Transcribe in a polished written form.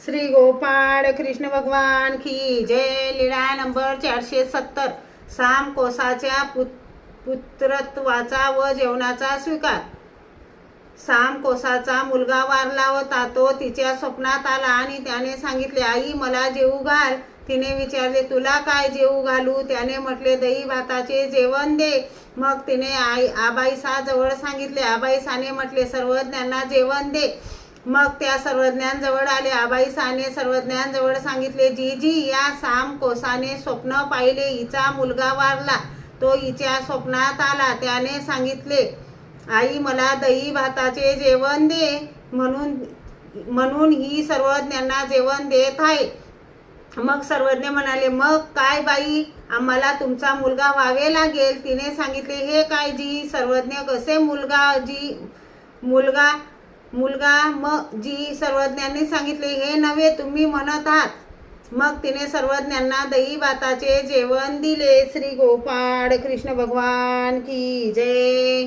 श्री गोपाळ कृष्ण भगवान की जय। लीळा नंबर 470। साम कोसाच्या पुत्रत्वाचा व जेवणाचा स्वीकार। साम कोसाचा मुलगा वारला होता। तो तिच्या स्वप्नात आला आणि त्याने सांगितले, आई मला जेवू घाल। तिने विचारले, तुला काय जेवू घालू? त्याने म्हटले, दही भाताचे जेवण दे। मग तिने आबाईसा जवळ सांगितले। आबाईसाने म्हटले, सर्वज्ञांना जेवण दे। मग त्या सर्वज्ञांजवळ आले। आबाईसाने सर्वज्ञांजवळ सांगितले, जीजी या साम कोसाने स्वप्न पाहिले, हिचा मुलगा वारला। तो हिच्या स्वप्नात आला। त्याने सांगितले, आई मला दही भाताचे जेवण दे। म्हणून ही सर्वज्ञांना जेवण देत आहे। मग सर्वज्ञ म्हणाले, मग काय बाई, आम्हाला तुमचा मुलगा व्हावे लागेल। तिने सांगितले, हे काय जी? सर्वज्ञ, कसे मुलगा जी? मुलगा मग जी? सर्वज्ञांनी सांगितले, हे नव्हे तुम्ही म्हणत आहात। मग तिने सर्वज्ञांना दही भाताचे जेवण दिले। श्री गोपाळ कृष्ण भगवान की जय।